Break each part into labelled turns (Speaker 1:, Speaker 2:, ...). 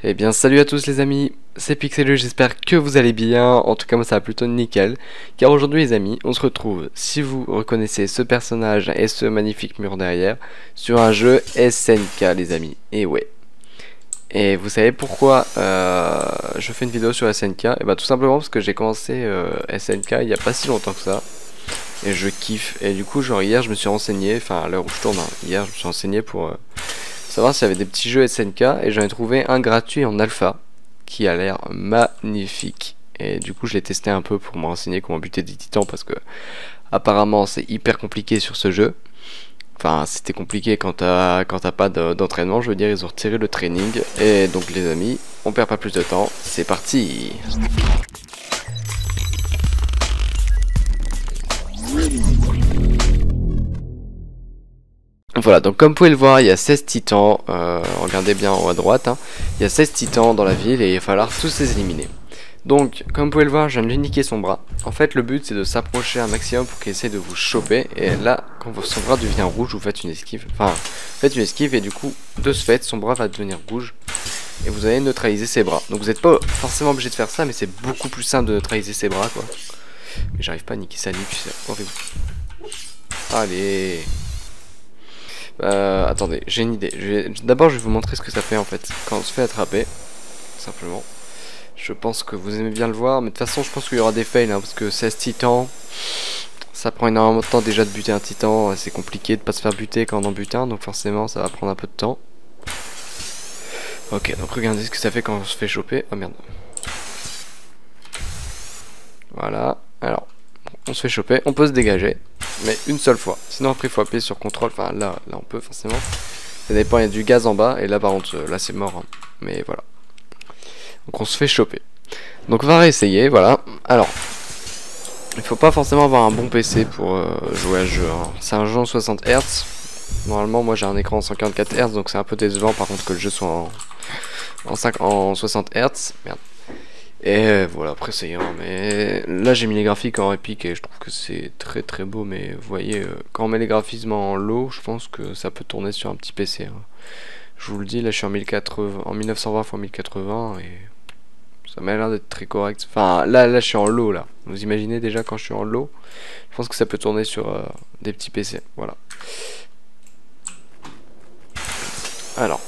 Speaker 1: Eh bien salut à tous les amis, c'est Pixeleux, j'espère que vous allez bien, en tout cas moi ça va plutôt nickel, car aujourd'hui les amis, on se retrouve, si vous reconnaissez ce personnage et ce magnifique mur derrière, sur un jeu SNK les amis, et ouais. Et vous savez pourquoi je fais une vidéo sur SNK? Et bah tout simplement parce que j'ai commencé SNK il n'y a pas si longtemps que ça, et je kiffe, et du coup genre hier je me suis renseigné, enfin à l'heure où je tourne, hein, hier je me suis renseigné pour savoir s'il y avait des petits jeux SNK et j'en ai trouvé un gratuit en alpha qui a l'air magnifique. Et du coup je l'ai testé un peu pour me renseigner comment buter des titans parce que apparemment c'est hyper compliqué sur ce jeu. Enfin c'était compliqué quand t'as pas d'entraînement, je veux dire ils ont retiré le training. Et donc les amis, on perd pas plus de temps, c'est parti. Voilà, donc comme vous pouvez le voir, il y a 16 titans, regardez bien en haut à droite, hein. Il y a 16 titans dans la ville et il va falloir tous les éliminer. Donc, comme vous pouvez le voir, je viens de lui niquer son bras. En fait, le but c'est de s'approcher un maximum pour qu'il essaie de vous choper. Et là, quand son bras devient rouge, vous faites une esquive. Enfin, faites une esquive et du coup, de ce fait, son bras va devenir rouge. Et vous allez neutraliser ses bras. Donc vous n'êtes pas forcément obligé de faire ça, mais c'est beaucoup plus simple de neutraliser ses bras, quoi. Mais j'arrive pas à niquer sa nuque, c'est horrible. Allez. Attendez, j'ai une idée. D'abord, je vais vous montrer ce que ça fait en fait quand on se fait attraper. Simplement. Je pense que vous aimez bien le voir, mais de toute façon, je pense qu'il y aura des fails hein, parce que 16 titans, ça prend énormément de temps déjà de buter un titan. C'est compliqué de pas se faire buter quand on en bute un, donc forcément, ça va prendre un peu de temps. Ok, donc regardez ce que ça fait quand on se fait choper. Oh merde. Voilà. Alors, on se fait choper, on peut se dégager. Mais une seule fois, sinon après il faut appuyer sur contrôle, enfin là on peut forcément. Ça dépend, il y a du gaz en bas et là par contre là c'est mort, hein. Mais voilà. Donc on se fait choper. Donc on va réessayer, voilà. Alors, il faut pas forcément avoir un bon PC pour jouer à ce jeu, hein. C'est un jeu en 60 Hz. Normalement moi j'ai un écran en 144 Hz donc c'est un peu décevant par contre que le jeu soit en 60 Hz. Merde. Et voilà, après c'est rien, mais là j'ai mis les graphiques en épique et je trouve que c'est très très beau, mais vous voyez, quand on met les graphismes en low, je pense que ça peut tourner sur un petit PC, hein. Je vous le dis, là je suis en 1080, en 1920 x 1080 et ça m'a l'air d'être très correct. Enfin là je suis en low là, vous imaginez déjà quand je suis en low, je pense que ça peut tourner sur des petits PC, voilà. Alors.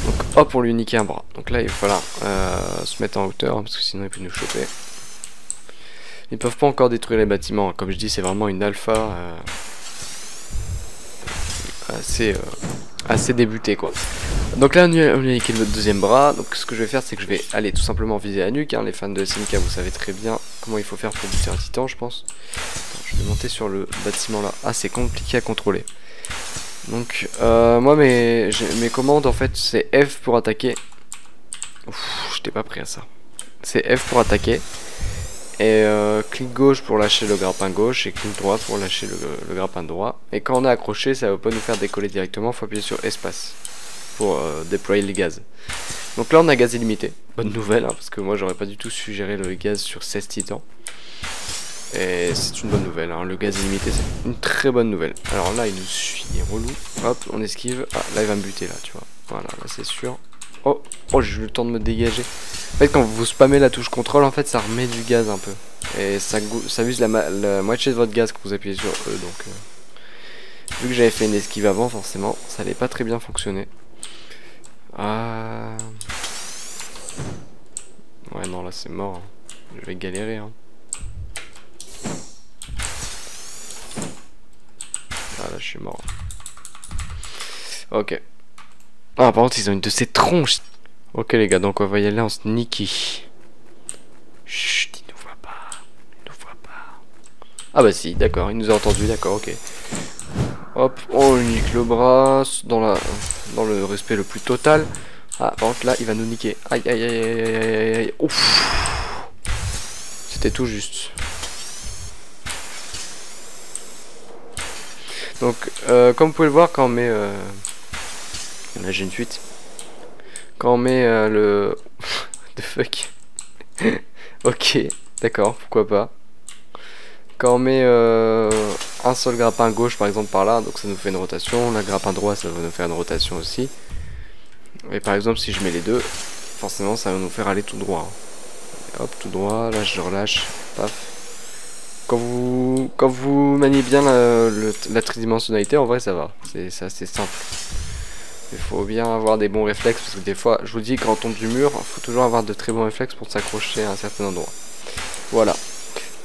Speaker 1: Donc hop, on lui niquer un bras. Donc là il va falloir se mettre en hauteur hein, parce que sinon il peut nous choper. Ils peuvent pas encore détruire les bâtiments. Comme je dis, c'est vraiment une alpha assez débutée quoi. Donc là on lui a niqué notre deuxième bras. Donc ce que je vais faire c'est que je vais aller tout simplement viser la nuque, hein. Les fans de SNK vous savez très bien comment il faut faire pour buter un titan je pense. Attends, je vais monter sur le bâtiment là. Ah c'est compliqué à contrôler. Donc moi mes commandes en fait c'est F pour attaquer. Ouf, j'étais pas prêt à ça. C'est F pour attaquer. Et clic gauche pour lâcher le grappin gauche et clic droit pour lâcher le grappin droit. Et quand on est accroché ça va pas nous faire décoller directement, faut appuyer sur espace pour déployer les gaz. Donc là on a gaz illimité. Bonne nouvelle hein, parce que moi j'aurais pas du tout su gérer le gaz sur 16 titans. Et c'est une bonne nouvelle, hein. Le gaz illimité c'est une très bonne nouvelle. Alors là il nous suit, il est relou. Hop, on esquive. Ah là il va me buter là, tu vois. Voilà, là c'est sûr. Oh, j'ai eu le temps de me dégager. En fait quand vous spammez la touche contrôle, en fait ça remet du gaz un peu. Et ça use la moitié de votre gaz quand vous appuyez sur E. Donc vu que j'avais fait une esquive avant, forcément ça n'allait pas très bien fonctionner. Ah. Ouais non là c'est mort, hein. Je vais galérer hein. Ah là je suis mort. Ok. Ah par contre ils ont une de ces tronches. Ok les gars, donc on va y aller en sneaky. Chut, il nous voit pas. Il nous voit pas. Ah bah si, d'accord, il nous a entendu, d'accord, ok. Hop, on nique le bras dans le respect le plus total. Ah par contre là il va nous niquer. Aïe aïe aïe aïe aïe aïe aïe. Ouf. C'était tout juste. Donc, comme vous pouvez le voir, quand on met... là, j'ai une fuite. Quand on met le... The fuck. Ok, d'accord, pourquoi pas. Quand on met un seul grappin gauche, par exemple, par là, donc ça nous fait une rotation. Le grappin droit, ça va nous faire une rotation aussi. Et par exemple, si je mets les deux, forcément, ça va nous faire aller tout droit. Hop, tout droit, là je relâche, paf. Quand vous maniez bien la tridimensionnalité, en vrai ça va, c'est assez simple. Il faut bien avoir des bons réflexes, parce que des fois, je vous dis, quand on tombe du mur, il faut toujours avoir de très bons réflexes pour s'accrocher à un certain endroit. Voilà.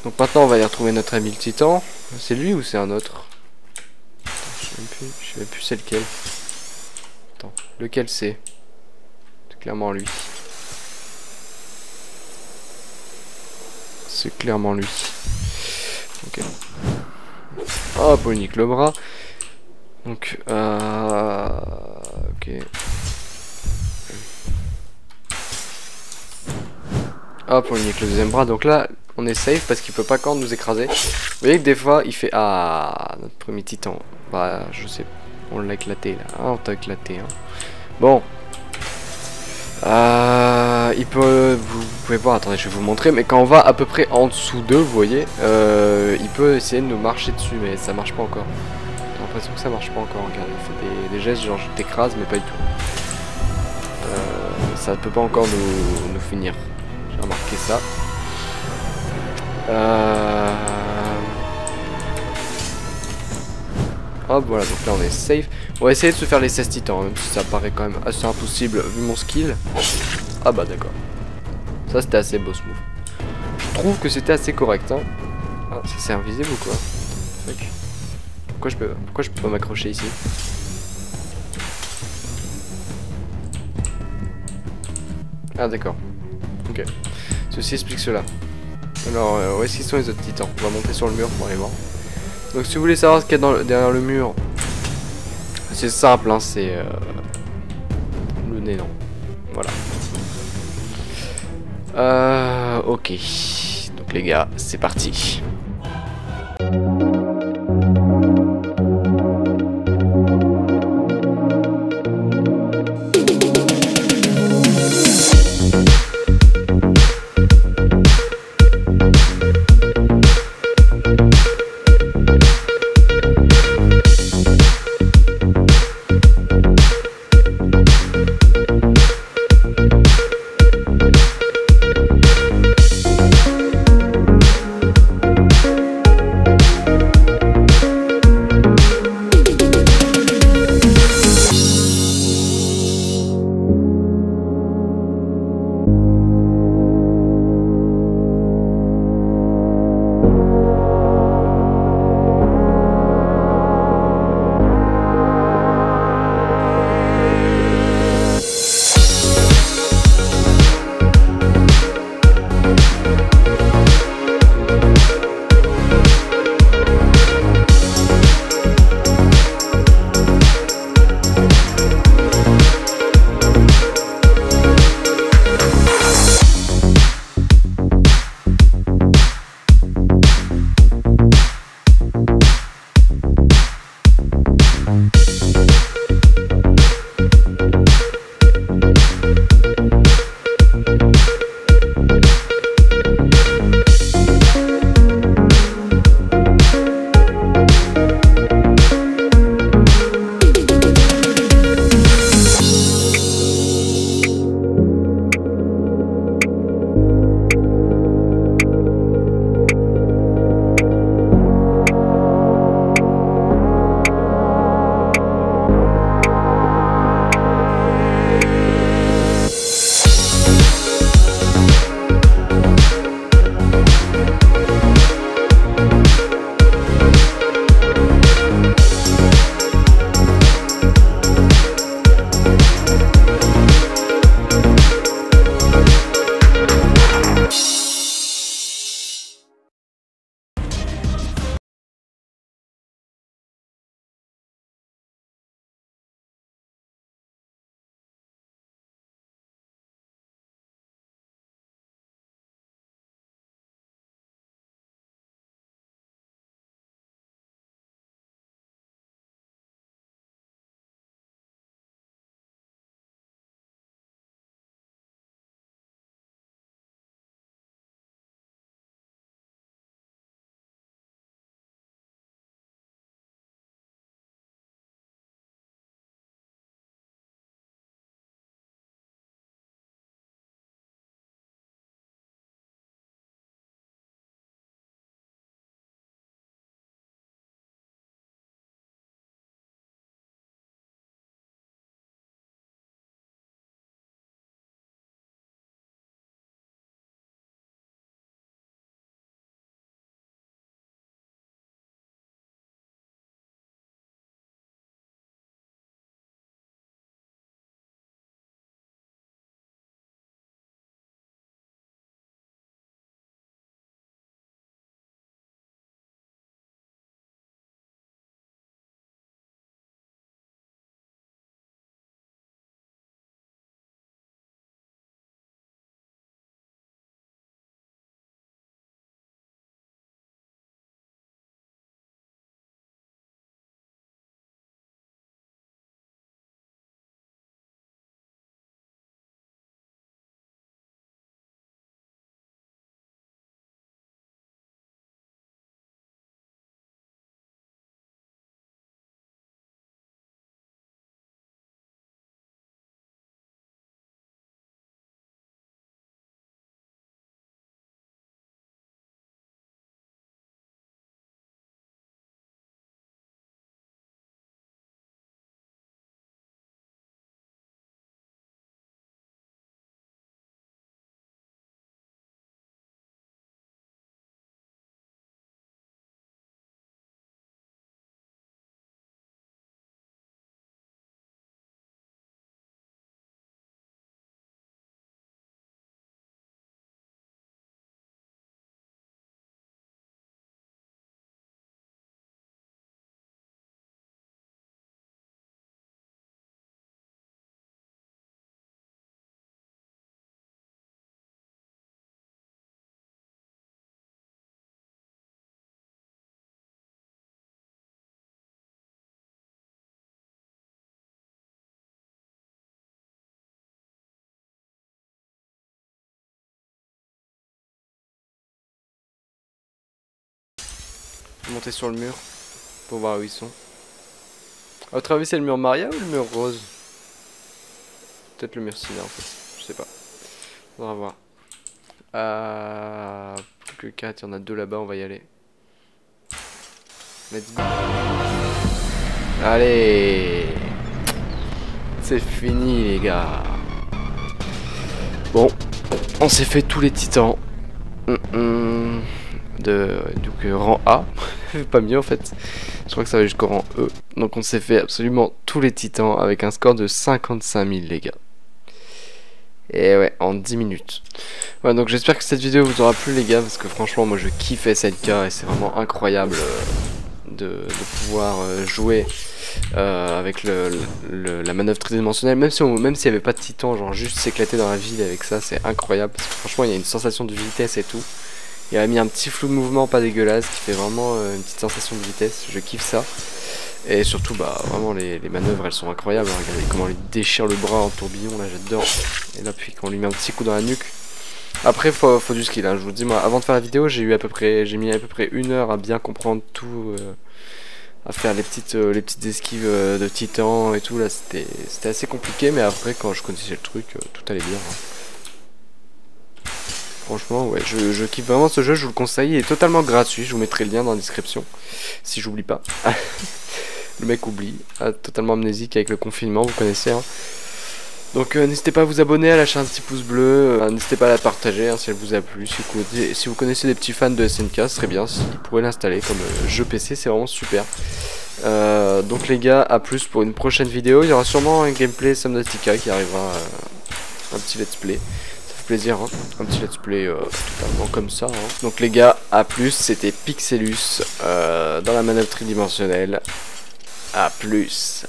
Speaker 1: Donc maintenant on va aller retrouver notre ami le titan. C'est lui ou c'est un autre? Je sais même plus c'est lequel. Attends, lequel c'est? C'est clairement lui. C'est clairement lui. Ok. Hop, on nique le bras. Donc, ok. Hop, on nique le deuxième bras. Donc là, on est safe parce qu'il peut pas encore nous écraser. Vous voyez que des fois, il fait... Ah, notre premier titan. Bah, je sais. On l'a éclaté là. Ah, on t'a éclaté. Hein. Bon. Il peut... Vous pouvez voir, attendez, je vais vous montrer. Mais quand on va à peu près en dessous d'eux, vous voyez, il peut essayer de nous marcher dessus. Mais ça marche pas encore. J'ai l'impression que ça marche pas encore. Regarde, il fait des gestes genre je t'écrase, mais pas du tout. Ça ne peut pas encore nous finir. J'ai remarqué ça. Hop, voilà, donc là on est safe. On va essayer de se faire les 16 titans, même si ça paraît quand même assez impossible vu mon skill. Ah bah d'accord. Ça c'était assez boss move. Je trouve que c'était assez correct. Hein. Ah, ça c'est invisible ou quoi? Pourquoi je peux pas m'accrocher ici? Ah d'accord. Ok. Ceci explique cela. Alors, où est-ce qu'ils sont les autres titans? On va monter sur le mur pour aller voir. Donc si vous voulez savoir ce qu'il y a derrière le mur, c'est simple, hein, c'est le néant. Voilà. Ok. Donc les gars, c'est parti. monter sur le mur pour voir où ils sont. À votre avis, c'est le mur Maria ou le mur Rose? Peut-être le mur Sina en fait, je sais pas. On va voir. Plus que 4, il y en a 2 là-bas, on va y aller. Let's go. Allez, c'est fini les gars. Bon, on s'est fait tous les titans. Donc rang A, pas mieux en fait. Je crois que ça va jusqu'au rang E. Donc on s'est fait absolument tous les titans avec un score de 55 000 les gars. Et ouais, en 10 minutes. Ouais, donc j'espère que cette vidéo vous aura plu les gars, parce que franchement moi je kiffe SNK et c'est vraiment incroyable de pouvoir jouer avec la manœuvre tridimensionnelle, même s'il n'y avait pas de titan, genre juste s'éclater dans la ville avec ça, c'est incroyable, parce que franchement il y a une sensation de vitesse et tout. Il a mis un petit flou de mouvement pas dégueulasse qui fait vraiment une petite sensation de vitesse, je kiffe ça. Et surtout bah vraiment les manœuvres elles sont incroyables, hein. Regardez comment il déchire le bras en tourbillon là, j'adore. Et là puis quand on lui met un petit coup dans la nuque. Après faut du skill, hein. Je vous dis moi avant de faire la vidéo j'ai mis à peu près 1 heure à bien comprendre tout, à faire les petites esquives de titan et tout là, c'était assez compliqué, mais après quand je connaissais le truc tout allait bien, hein. Franchement, ouais, je kiffe vraiment ce jeu, je vous le conseille, il est totalement gratuit, je vous mettrai le lien dans la description, si j'oublie pas. Le mec oublie, totalement amnésique avec le confinement, vous connaissez, hein. Donc n'hésitez pas à vous abonner, à lâcher un petit pouce bleu, n'hésitez pas à la partager hein, si elle vous a plu, si vous connaissez des petits fans de SNK, ce serait bien s'ils pourraient l'installer comme jeu PC, c'est vraiment super. Donc les gars, à plus pour une prochaine vidéo, il y aura sûrement un gameplay Subnautica qui arrivera, un petit let's play. Plaisir, hein. Un petit let's play totalement comme ça, hein. Donc les gars, à plus, c'était Pixelus dans la manœuvre tridimensionnelle. À plus.